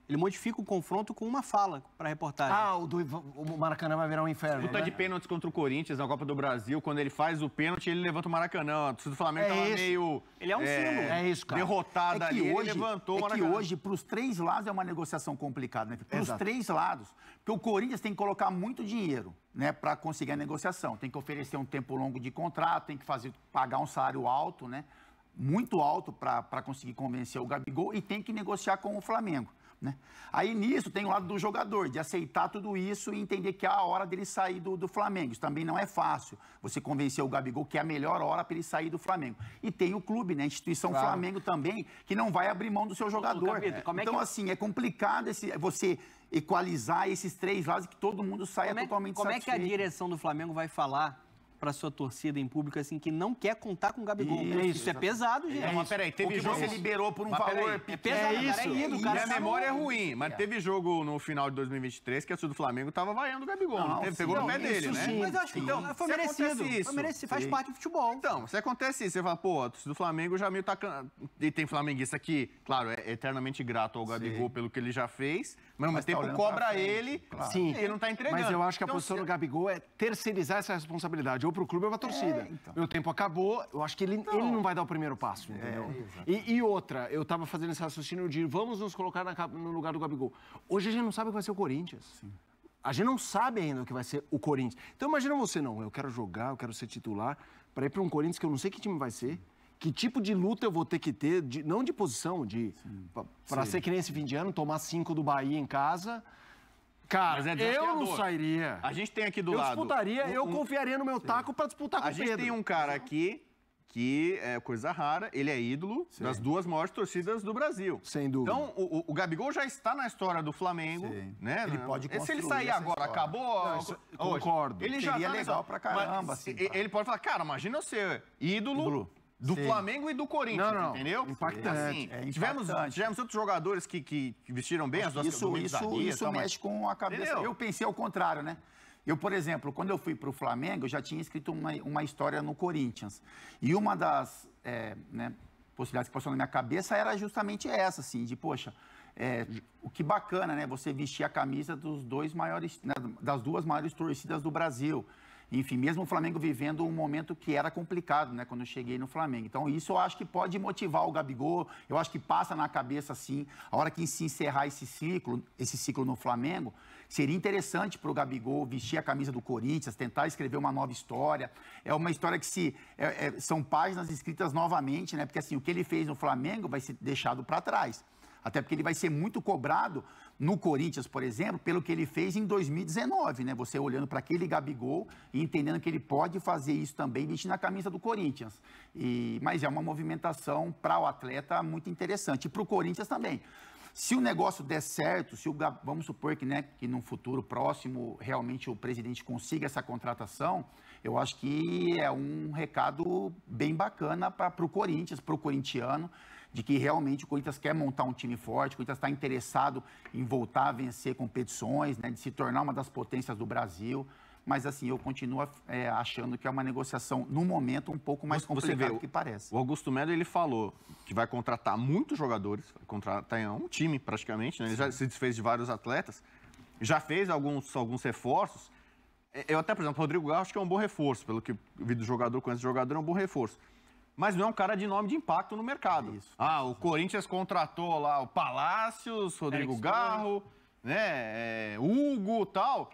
Ele modifica o confronto com uma fala para a reportagem. O Maracanã vai virar um inferno. Luta de pênaltis contra o Corinthians na Copa do Brasil. Quando ele faz o pênalti, ele levanta o Maracanã. A torcida do Flamengo tava meio... Ele é um símbolo. É isso, cara. Derrotada ali, ele levantou o Maracanã. É que hoje, para os três lados, é uma negociação complicada, né? Para os três lados. Porque o Corinthians tem que colocar muito dinheiro, né, para conseguir a negociação. Tem que oferecer um tempo longo de contrato, tem que pagar um salário alto, né? Muito alto para conseguir convencer o Gabigol e tem que negociar com o Flamengo. Né? Aí nisso tem o lado do jogador, de aceitar tudo isso e entender que é a hora dele sair do Flamengo. Isso também não é fácil, você convencer o Gabigol que é a melhor hora para ele sair do Flamengo. E tem o clube, né? A instituição Flamengo também, que não vai abrir mão do seu jogador. Então, assim, é complicado você equalizar esses três lados e que todo mundo saia totalmente satisfeito. Como é que a direção do Flamengo vai falar para sua torcida em público, assim, que não quer contar com o Gabigol? Isso é pesado, gente. Mas peraí, teve jogo... você liberou por um valor pequeno. É pesado, Minha memória é ruim, mas teve jogo no final de 2023 que a torcida do Flamengo tava vaiando o Gabigol. Não teve? Pegou no pé dele, né? Mas eu acho que então, foi merecido. Foi merecido, faz parte do futebol. Então, se acontece isso, você fala, pô, a torcida do Flamengo já meio tá... E tem flamenguista que, claro, é eternamente grato ao Gabigol pelo que ele já fez, mas ao mesmo tempo cobra ele, Sim, ele não tá entregando. Mas eu acho que a posição do Gabigol é terceirizar essa responsabilidade, ou pro clube ou pra torcida. Meu tempo acabou, eu acho que ele não vai dar o primeiro passo, entendeu? E outra, eu tava fazendo esse raciocínio de vamos nos colocar no lugar do Gabigol. Hoje a gente não sabe o que vai ser o Corinthians. Sim. A gente não sabe ainda o que vai ser o Corinthians. Então imagina você, eu quero jogar, eu quero ser titular, para ir para um Corinthians que eu não sei que time vai ser, que tipo de luta eu vou ter que ter, não de posição, para ser que nem esse fim de ano, tomar 5 do Bahia em casa. Cara, eu não sairia. A gente tem aqui do lado... Eu disputaria, eu confiaria no meu taco para disputar com o Pedro. A gente tem um cara aqui que é coisa rara, ele é ídolo das duas maiores torcidas do Brasil. Sem dúvida. Então, o Gabigol já está na história do Flamengo, né? Ele pode construir. Se ele sair agora, acabou... Concordo. Ele já seria legal pra caramba, assim. Ele pode falar, cara, imagina eu ser ídolo do Flamengo e do Corinthians, entendeu? Impactante. Assim, tivemos outros jogadores que vestiram bem as duas camisas. Isso mexe com a cabeça. Entendeu? Eu pensei ao contrário, né? Eu, por exemplo, quando eu fui para o Flamengo, eu já tinha escrito uma história no Corinthians. E uma das possibilidades que passou na minha cabeça era justamente essa, assim, de, poxa, o que bacana, né? Você vestir a camisa das duas maiores torcidas do Brasil. Enfim, mesmo o Flamengo vivendo um momento que era complicado, né, quando eu cheguei no Flamengo. Então, isso eu acho que pode motivar o Gabigol, eu acho que passa na cabeça, assim, a hora que se encerrar esse ciclo no Flamengo, seria interessante para o Gabigol vestir a camisa do Corinthians, tentar escrever uma nova história. É uma história que são páginas escritas novamente, né, porque assim, o que ele fez no Flamengo vai ser deixado para trás. Até porque ele vai ser muito cobrado no Corinthians, por exemplo, pelo que ele fez em 2019, né? Você olhando para aquele Gabigol e entendendo que ele pode fazer isso também, vestindo a camisa do Corinthians. Mas é uma movimentação para o atleta muito interessante. E para o Corinthians também. Se o negócio der certo, vamos supor que num futuro próximo realmente o presidente consiga essa contratação, eu acho que é um recado bem bacana para o Corinthians, para o corintiano, de que realmente o Corinthians quer montar um time forte, o Corinthians está interessado em voltar a vencer competições, né, de se tornar uma das potências do Brasil. Mas, assim, eu continuo achando que é uma negociação, no momento, um pouco mais complicada do que parece. O Augusto Melo, ele falou que vai contratar muitos jogadores, vai contratar um time, praticamente, né? Ele já se desfez de vários atletas, já fez alguns reforços. Eu até, por exemplo, o Rodrigo Garro acho que é um bom reforço, pelo que eu vi do jogador, conhece o jogador, é um bom reforço. Mas não é um cara de nome de impacto no mercado. O Corinthians contratou lá o Palácios, Rodrigo Garro, né, Hugo e tal.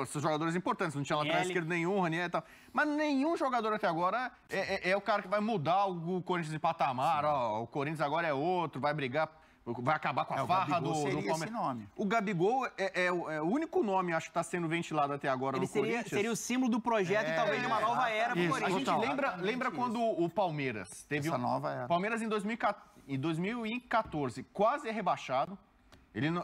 São jogadores importantes, não tinha lateral esquerdo nenhum, Ranieri e tal. Mas nenhum jogador até agora é o cara que vai mudar o Corinthians de patamar. O Corinthians agora é outro, vai brigar, vai acabar com a farra do Palmeiras. Esse nome. O Gabigol é o único nome, acho que está sendo ventilado até agora no Corinthians. Seria o símbolo do projeto e talvez de uma nova era pro Corinthians. A gente lembra quando o Palmeiras teve essa nova era. Palmeiras em 2014 quase é rebaixado.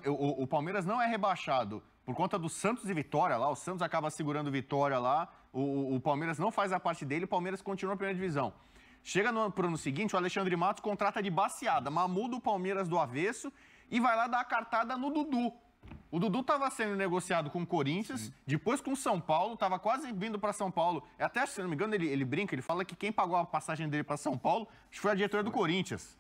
O Palmeiras não é rebaixado por conta do Santos e Vitória lá. O Santos acaba segurando Vitória lá. O Palmeiras não faz a parte dele, o Palmeiras continua na primeira divisão. Chega pro ano seguinte, o Alexandre Matos contrata de baseada, muda o Palmeiras do avesso e vai lá dar a cartada no Dudu. O Dudu estava sendo negociado com o Corinthians, depois com o São Paulo, estava quase vindo para São Paulo. Até, se não me engano, ele brinca, ele fala que quem pagou a passagem dele para São Paulo foi a diretoria do Corinthians.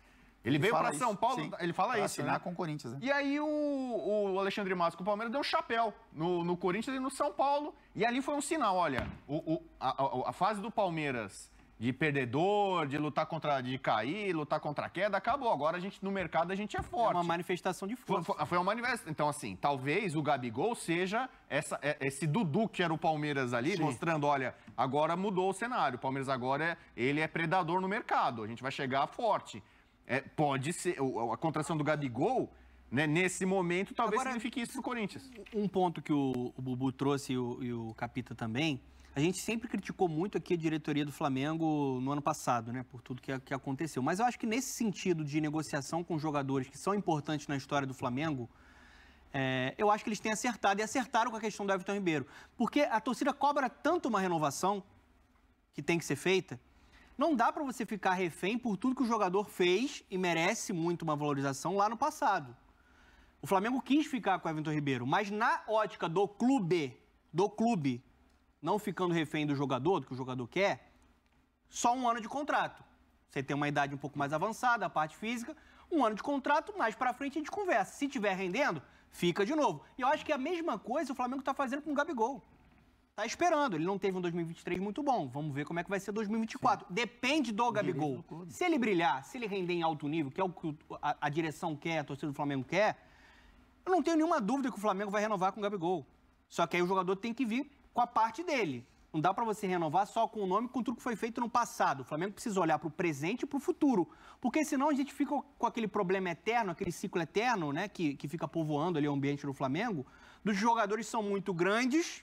Ele veio para São Paulo, ele fala isso, assinar com o Corinthians. Né? E aí o Alexandre Matos com o Palmeiras deu um chapéu no Corinthians e no São Paulo. E ali foi um sinal, olha, a fase do Palmeiras de perdedor, de lutar de cair, lutar contra a queda, acabou. Agora no mercado a gente é forte. É uma manifestação de força. Foi uma manifestação. Então, assim, talvez o Gabigol seja esse Dudu que era o Palmeiras ali, mostrando, olha, agora mudou o cenário. O Palmeiras agora ele é predador no mercado. A gente vai chegar forte. Pode ser, a contratação do Gabigol, né, nesse momento, talvez signifique isso pro Corinthians. Um ponto que o Bubu trouxe e o Capita também, a gente sempre criticou muito aqui a diretoria do Flamengo no ano passado, né, por tudo que aconteceu. Mas eu acho que nesse sentido de negociação com jogadores que são importantes na história do Flamengo, eu acho que eles têm acertado e acertaram com a questão do Everton Ribeiro. Porque a torcida cobra tanto uma renovação que tem que ser feita, não dá para você ficar refém por tudo que o jogador fez e merece muito uma valorização lá no passado. O Flamengo quis ficar com o Everton Ribeiro, mas na ótica do clube, não ficando refém do jogador, do que o jogador quer, só 1 ano de contrato. Você tem uma idade um pouco mais avançada, a parte física, 1 ano de contrato, mais para frente a gente conversa. Se estiver rendendo, fica de novo. E eu acho que a mesma coisa o Flamengo está fazendo com o Gabigol. Tá esperando, ele não teve um 2023 muito bom. Vamos ver como é que vai ser 2024. Sim. Depende do Gabigol. Se ele brilhar, se ele render em alto nível, que é o que a direção quer, a torcida do Flamengo quer, eu não tenho nenhuma dúvida que o Flamengo vai renovar com o Gabigol. Só que aí o jogador tem que vir com a parte dele. Não dá para você renovar só com o nome, com tudo que foi feito no passado. O Flamengo precisa olhar para o presente e para o futuro. Porque senão a gente fica com aquele problema eterno, aquele ciclo eterno, né, que fica povoando ali o ambiente do Flamengo, dos jogadores são muito grandes,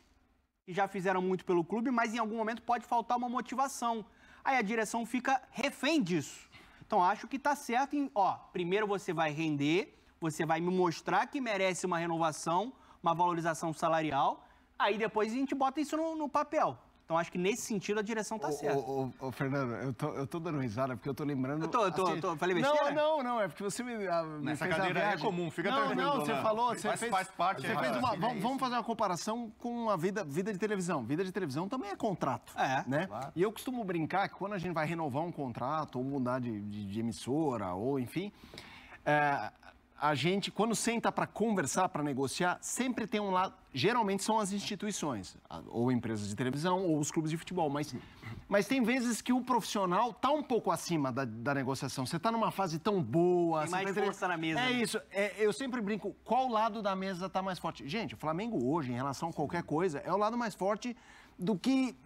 que já fizeram muito pelo clube, mas em algum momento pode faltar uma motivação. Aí a direção fica refém disso. Então acho que está certo em, primeiro você vai render, você vai me mostrar que merece uma renovação, uma valorização salarial, aí depois a gente bota isso no papel. Então, acho que nesse sentido a direção tá certa. Ô, Fernando, eu tô dando risada porque eu tô lembrando... Falei besteira? Não, é porque você me Nessa cadeira é comum, fica tranquilo. Não, você falou... Faz parte. Você fez vamos fazer uma comparação com a vida de televisão. Vida de televisão também é contrato, né? Claro. E eu costumo brincar que quando a gente vai renovar um contrato ou mudar de emissora ou enfim... A gente, quando senta para conversar, para negociar, sempre tem um lado... Geralmente são as instituições, ou empresas de televisão, ou os clubes de futebol. Mas tem vezes que o profissional está um pouco acima da negociação. Você está numa fase tão boa... Tem mais força na mesa. Isso. Eu sempre brinco, qual lado da mesa está mais forte? Gente, o Flamengo hoje, em relação a qualquer coisa, é o lado mais forte do que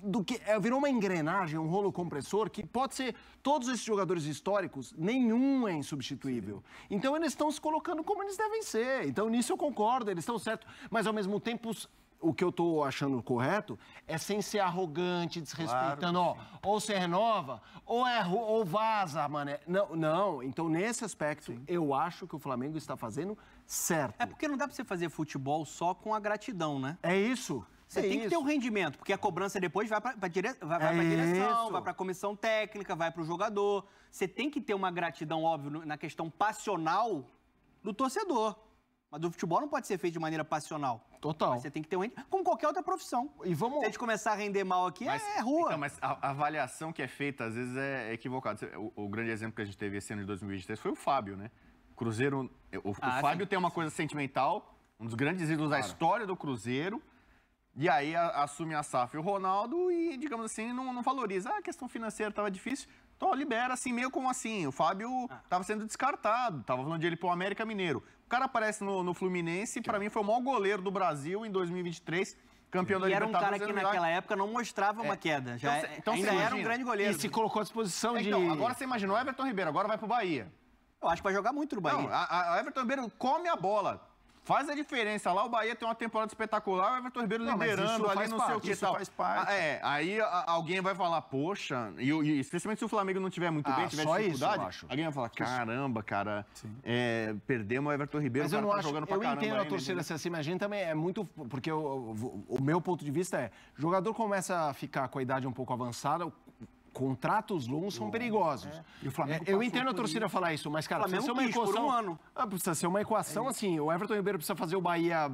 virou uma engrenagem, um rolo compressor, que pode ser todos esses jogadores históricos, nenhum é insubstituível. Então eles estão se colocando como eles devem ser. Então nisso eu concordo, eles estão certos. Mas ao mesmo tempo, o que eu estou achando correto é sem ser arrogante, desrespeitando, claro, ou você renova, ou vaza, mané. Não. Então nesse aspecto, eu acho que o Flamengo está fazendo certo. É porque não dá para você fazer futebol só com a gratidão, né? É isso. Você tem que ter um rendimento, porque a cobrança depois vai para a direção, vai para a comissão técnica, vai para o jogador. Você tem que ter uma gratidão, óbvio, na questão passional do torcedor. Mas do futebol não pode ser feito de maneira passional. Total. Mas você tem que ter um rendimento, como qualquer outra profissão. E vamos... Se a gente começar a render mal aqui, é rua. Então, mas a avaliação que é feita, às vezes, é equivocada. O grande exemplo que a gente teve esse ano de 2023 foi o Fábio, né? Cruzeiro... O Fábio tem uma coisa sentimental, um dos grandes ídolos da história do Cruzeiro. E aí assume a SAF e o Ronaldo e, digamos assim, não valoriza. A questão financeira estava difícil, então libera assim, meio como assim. O Fábio estava sendo descartado, estava falando de ele para o América Mineiro. O cara aparece no Fluminense, para mim foi o maior goleiro do Brasil em 2023, campeão da Libertadores. E era um cara que naquela época não mostrava uma queda, ainda era um grande goleiro. E se colocou à disposição de... Então, agora você imaginou o Everton Ribeiro, agora vai para o Bahia. Eu acho que vai jogar muito no Bahia. Não, o Everton Ribeiro come a bola. Faz a diferença lá, o Bahia tem uma temporada espetacular, o Everton Ribeiro liderando ali, não sei o que tal. Faz parte. Aí alguém vai falar, poxa, e especialmente se o Flamengo não tiver muito bem, tiver dificuldade, alguém vai falar, caramba, cara, perdemos o Everton Ribeiro, mas eu não acho, jogando pra caramba. Eu entendo a torcida ser assim, mas a gente também é muito, porque o meu ponto de vista é, o jogador começa a ficar com a idade um pouco avançada, contratos longos são perigosos. E o Flamengo eu entendo a torcida falar isso, mas, cara, precisa ser uma equação. Por um ano. Precisa ser uma equação assim. O Everton Ribeiro precisa fazer o Bahia,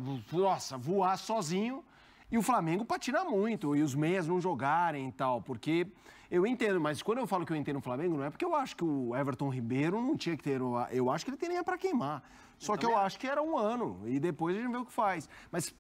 voar sozinho. E o Flamengo patina muito, e os meias não jogarem e tal, porque eu entendo, mas quando eu falo que eu entendo o Flamengo, não é porque eu acho que o Everton Ribeiro não tinha que ter, eu acho que ele teria para queimar. Só que eu acho que era um ano, e depois a gente vê o que faz. Mas